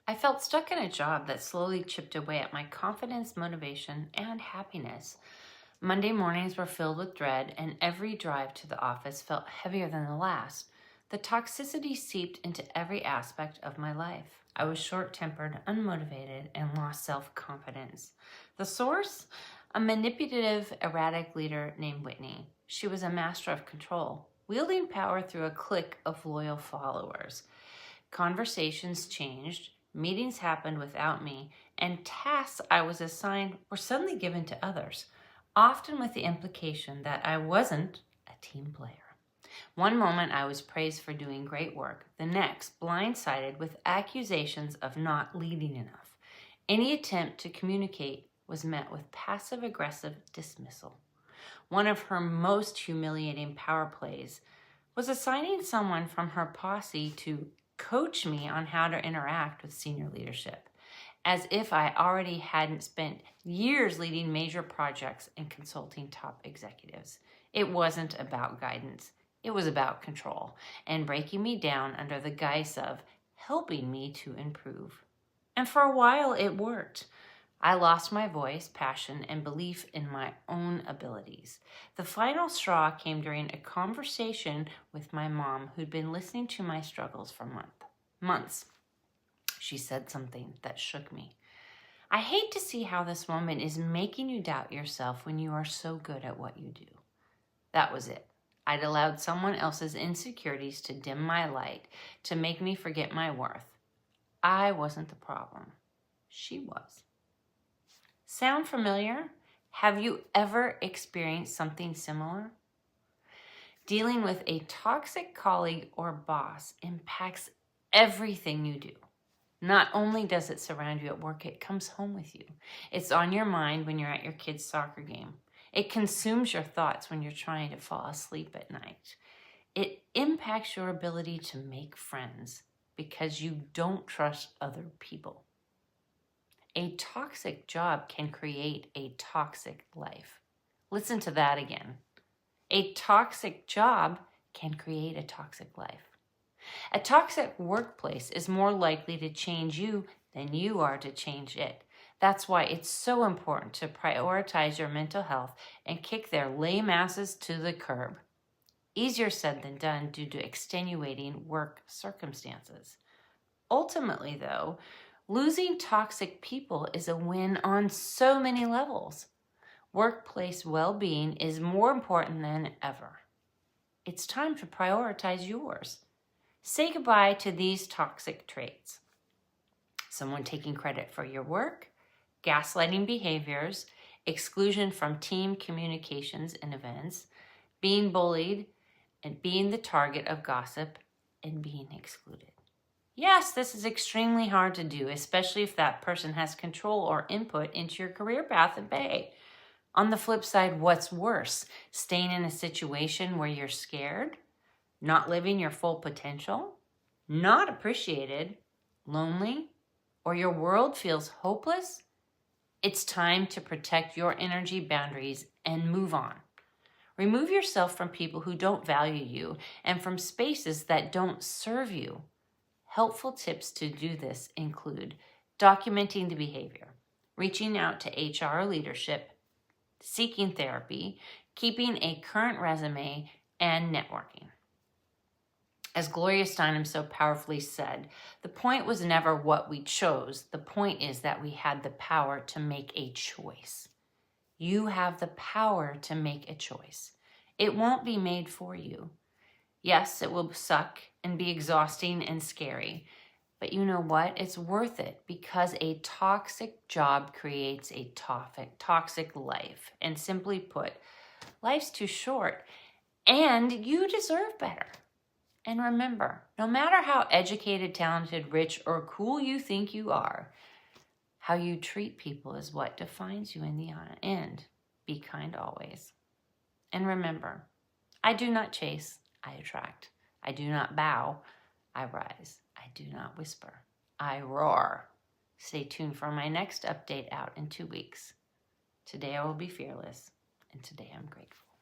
I felt stuck in a job that slowly chipped away at my confidence, motivation, and happiness. Monday mornings were filled with dread, and every drive to the office felt heavier than the last. The toxicity seeped into every aspect of my life. I was short-tempered, unmotivated, and lost self-confidence. The source? A manipulative, erratic leader named Whitney. She was a master of control, wielding power through a clique of loyal followers. Conversations changed, meetings happened without me, and tasks I was assigned were suddenly given to others, often with the implication that I wasn't a team player. One moment I was praised for doing great work, the next blindsided with accusations of not leading enough. Any attempt to communicate was met with passive-aggressive dismissal. One of her most humiliating power plays was assigning someone from her posse to coach me on how to interact with senior leadership, as if I already hadn't spent years leading major projects and consulting top executives. It wasn't about guidance. It was about control and breaking me down under the guise of helping me to improve. And for a while, it worked. I lost my voice, passion, and belief in my own abilities. The final straw came during a conversation with my mom, who'd been listening to my struggles for months. She said something that shook me. "I hate to see how this woman is making you doubt yourself when you are so good at what you do." That was it. I'd allowed someone else's insecurities to dim my light, to make me forget my worth. I wasn't the problem. She was. Sound familiar? Have you ever experienced something similar? Dealing with a toxic colleague or boss impacts everything you do. Not only does it surround you at work, it comes home with you. It's on your mind when you're at your kid's soccer game. It consumes your thoughts when you're trying to fall asleep at night. It impacts your ability to make friends because you don't trust other people. A toxic job can create a toxic life. Listen to that again. A toxic job can create a toxic life. A toxic workplace is more likely to change you than you are to change it. That's why it's so important to prioritize your mental health and kick their lame asses to the curb. Easier said than done due to extenuating work circumstances. Ultimately, though, losing toxic people is a win on so many levels. Workplace well-being is more important than ever. It's time to prioritize yours. Say goodbye to these toxic traits. Someone taking credit for your work, gaslighting behaviors, exclusion from team communications and events, being bullied, and being the target of gossip, and being excluded. Yes, this is extremely hard to do, especially if that person has control or input into your career path and pay. On the flip side, what's worse? Staying in a situation where you're scared, not living your full potential, not appreciated, lonely, or your world feels hopeless? It's time to protect your energy boundaries and move on. Remove yourself from people who don't value you and from spaces that don't serve you. Helpful tips to do this include documenting the behavior, reaching out to HR or leadership, seeking therapy, keeping a current resume, and networking. As Gloria Steinem so powerfully said, the point was never what we chose. The point is that we had the power to make a choice. You have the power to make a choice. It won't be made for you. Yes, it will suck and be exhausting and scary, but you know what? It's worth it because a toxic job creates a toxic life. And simply put, life's too short and you deserve better. And remember, no matter how educated, talented, rich, or cool you think you are, how you treat people is what defines you in the end. Be kind always. And remember, I do not chase, I attract. I do not bow, I rise. I do not whisper, I roar. Stay tuned for my next update out in 2 weeks. Today I will be fearless, and today I'm grateful.